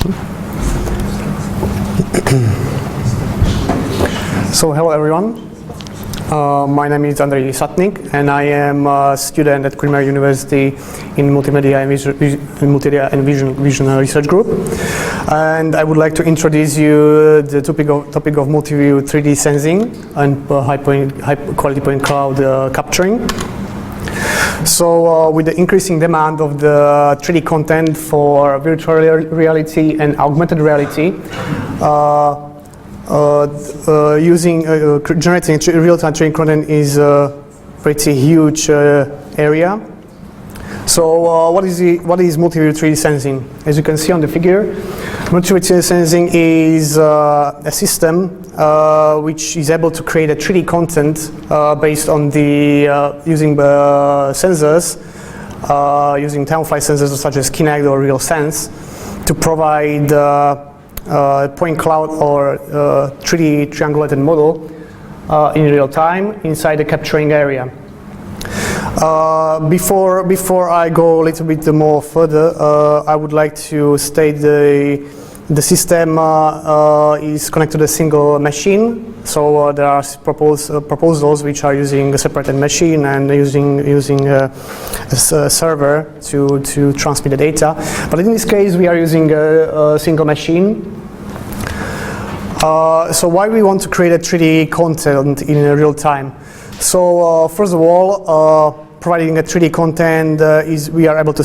So hello everyone. My name is Andrej Satnik, and I am a student at Queen Mary University in Multimedia and Vision Research Group. And I would like to introduce you the topic of Multiview 3D sensing and high quality point cloud capturing. So with the increasing demand of the 3D content for virtual reality and augmented reality, generating real-time 3D content is a pretty huge area. So what is Multiview 3D sensing? As you can see on the figure, Multiview 3D sensing is a system which is able to create a 3D content based on the using sensors, using time-of-flight sensors such as Kinect or RealSense to provide point cloud or 3D triangulated model in real time inside the capturing area. Before I go a little bit more further, I would like to state the system is connected to a single machine. So there are proposals which are using a separated machine and using a server to transmit the data. But in this case, we are using a single machine. So why we want to create a 3D content in real time? So first of all, providing a 3D content we are able to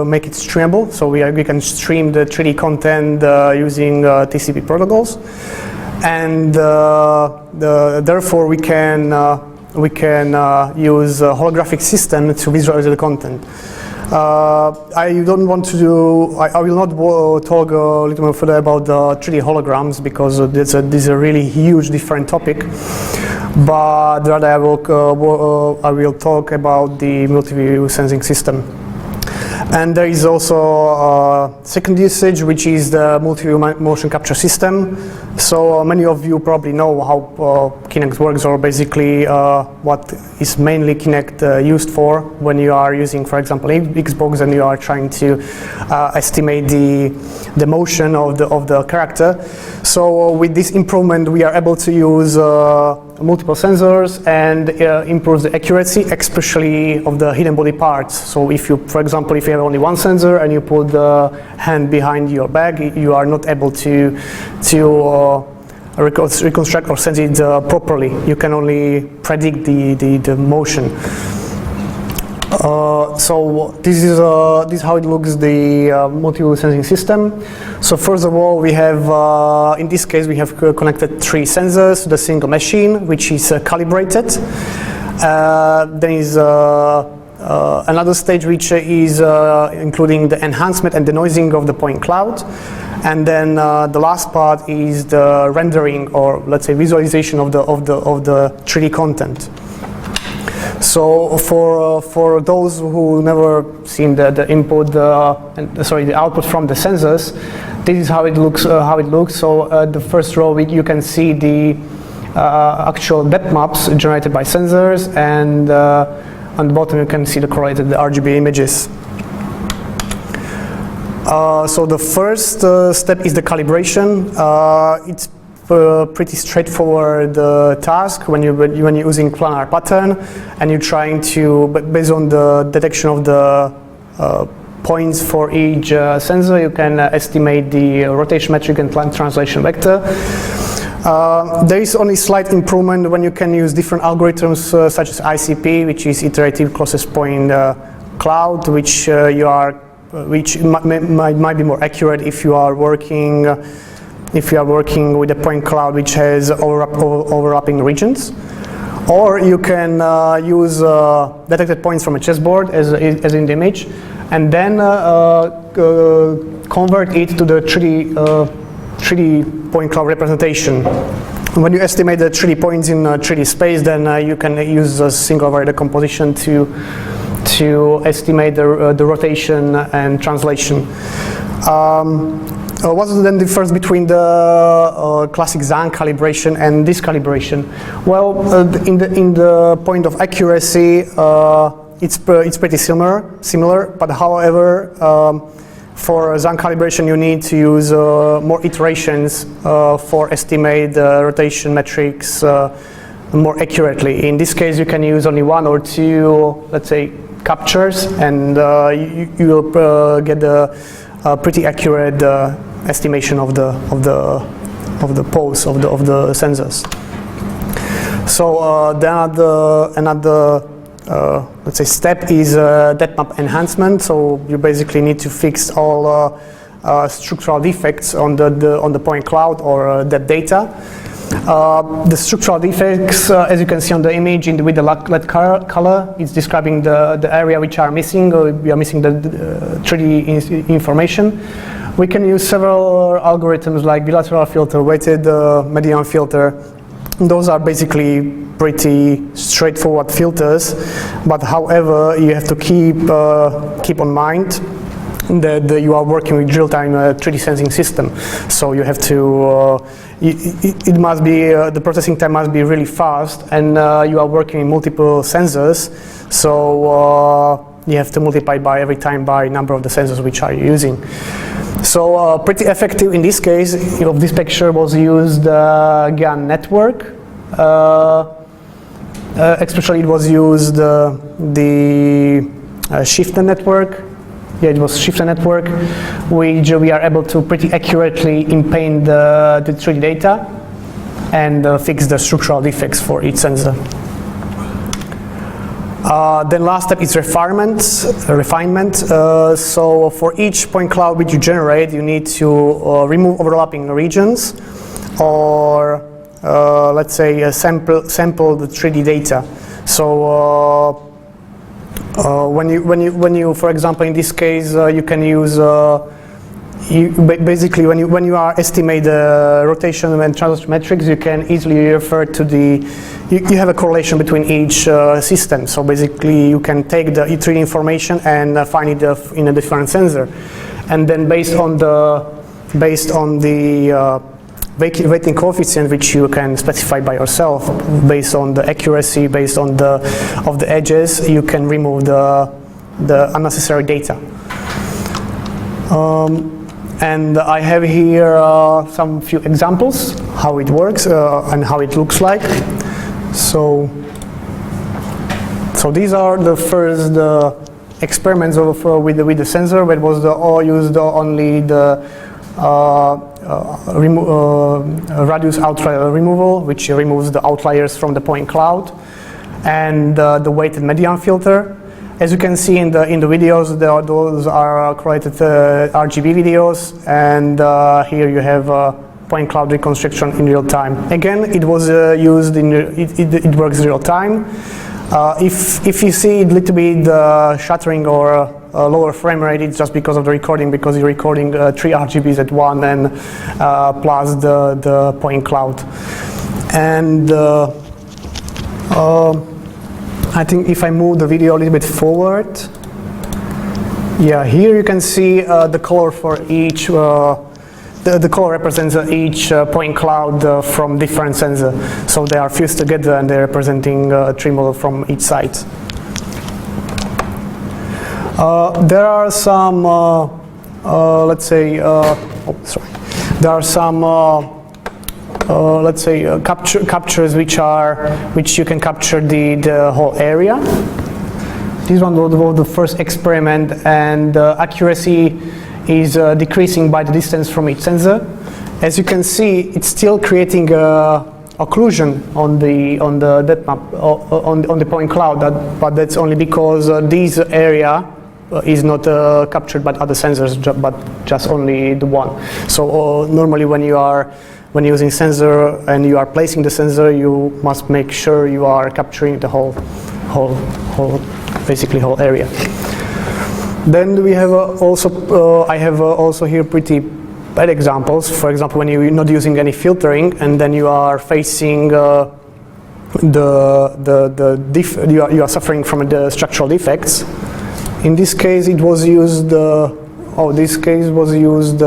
make it streamable. So we can stream the 3D content using TCP protocols, and therefore we can use a holographic system to visualize the content. I will not talk a little more further about the 3D holograms because this is a really huge different topic. But rather I will talk about the Multiview sensing system. And there is also a second usage, which is the Multiview motion capture system. So many of you probably know how Kinect works, or basically what is mainly Kinect used for when you are using, for example, Xbox and you are trying to estimate the motion of the character. So with this improvement, we are able to use multiple sensors and improve the accuracy, especially of the hidden body parts. So if you, for example, if you have only one sensor and you put the hand behind your back, you are not able to reconstruct or sense it properly. You can only predict the motion. So this is how it looks, the Multiview sensing system. So first of all, we have, in this case, we have connected 3 sensors to the single machine, which is calibrated. Then is another stage which is including the enhancement and denoising of the point cloud. And then the last part is the rendering, or let's say visualization of the 3D content. So for those who never seen the output from the sensors, this is how it looks. So the first row, you can see the actual depth maps generated by sensors, and on the bottom you can see the correlated RGB images. So the first step is the calibration. It's pretty straightforward task when you're using planar pattern and you're trying to, based on the detection of the points for each sensor, you can estimate the rotation metric and translation vector. There is only slight improvement when you can use different algorithms such as ICP, which is iterative closest point cloud, which might be more accurate if you are working with a point cloud which has overlapping regions. Or you can use detected points from a chessboard as in the image, and then convert it to the 3D point cloud representation. When you estimate the 3D points in 3D space, then you can use a single variable decomposition to estimate the rotation and translation. What's then the difference between the classic Zhang calibration and this calibration? Well, in the point of accuracy, it's pretty similar. But however, For Zhang calibration, you need to use more iterations for estimate the rotation metrics more accurately. In this case, you can use only 1 or 2, let's say, captures, and you will get a pretty accurate estimation of the pose of the sensors. So another let's say step is depth map enhancement. So you basically need to fix all structural defects on the point cloud or that data. The structural defects, as you can see on the image with the LED color, it's describing the area which are missing. We are missing the 3D information. We can use several algorithms like bilateral filter, weighted median filter. Those are basically pretty straightforward filters, but however, you have to keep on mind that you are working with real-time 3D sensing system. So you have to, it must be, the processing time must be really fast, and you are working in multiple sensors, so you have to multiply by every time by number of the sensors which are you using. So pretty effective in this case of this picture was used GAN network. Especially it was used the shifter network. Yeah, it was shifter network, which we are able to pretty accurately inpaint the 3D data and fix the structural defects for each sensor. Then last step is refinement. So for each point cloud which you generate, you need to remove overlapping regions, or let's say sample the 3D data. So when you, for example, in this case, you can use basically when you are estimate the rotation and translation metrics, you can easily refer to you have a correlation between each system. So basically, you can take the 3D information and find it in a different sensor, and then based on the weighting coefficient, which you can specify by yourself, based on the accuracy, based on the edges, you can remove the unnecessary data. And I have here some few examples how it works and how it looks like. So these are the first experiments with the sensor, where it was used only the radius outlier removal, which removes the outliers from the point cloud, and the weighted median filter. As you can see in the videos, those are correlated RGB videos, and here you have point cloud reconstruction in real time. Again, it was used in it works real time. If you see it little bit shuttering or lower frame rate, it's just because of the recording, because you're recording 3 RGBs at one and plus the point cloud. And I think if I move the video a little bit forward, yeah, here you can see the color for each. The color represents each point cloud from different sensors. So they are fused together and they're representing 3 models from each side. There are some, let's say, there are some, let's say, captures which you can capture the whole area. This one was the first experiment, and accuracy is decreasing by the distance from each sensor. As you can see, it's still creating occlusion on the depth map on the point cloud, but that's only because this area is not captured by other sensors, but just only the one. So normally when you're using sensor and you are placing the sensor, you must make sure you are capturing the basically whole area. Then we have also, I have also here pretty bad examples. For example, when you're not using any filtering and then you are facing you are suffering from the structural defects. In this case, it was used. This case was used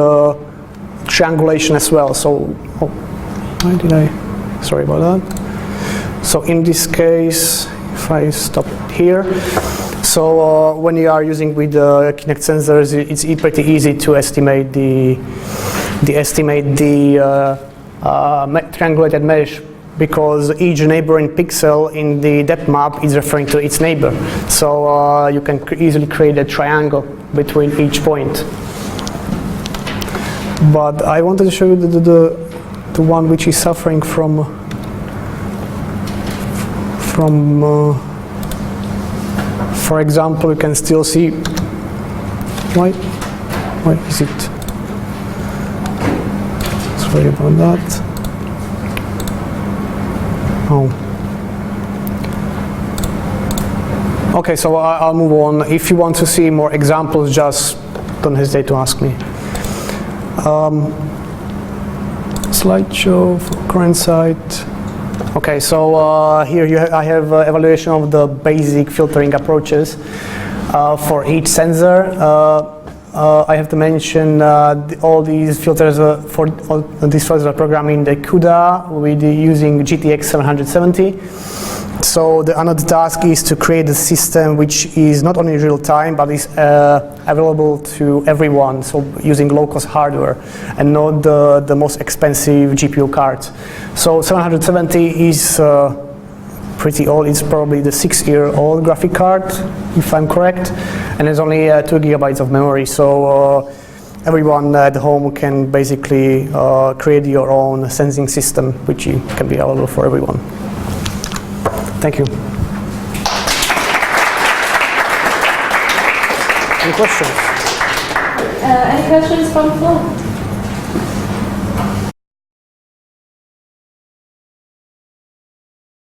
triangulation as well. So, why did I? Sorry about that. So in this case, if I stop here, So when you are using with Kinect sensors, it's pretty easy to estimate the triangulated mesh, because each neighboring pixel in the depth map is referring to its neighbor. So you can easily create a triangle between each point. But I wanted to show you the one which is suffering from for example, you can still see why is it? Sorry about that. Oh. Okay, so I'll move on. If you want to see more examples, just don't hesitate to ask me. Slideshow for current site. Okay, so here I have evaluation of the basic filtering approaches for each sensor. I have to mention all these filters these filters are programmed in the CUDA using GTX 770. So another task is to create a system which is not only real time but is available to everyone, so using low-cost hardware and not the most expensive GPU cards. So 770 is pretty old. It's probably the 6-year-old graphic card, if I'm correct, and there's only 2 GB of memory. So everyone at home can basically create your own sensing system, which can be available for everyone. Thank you. Any questions? Any questions from the floor?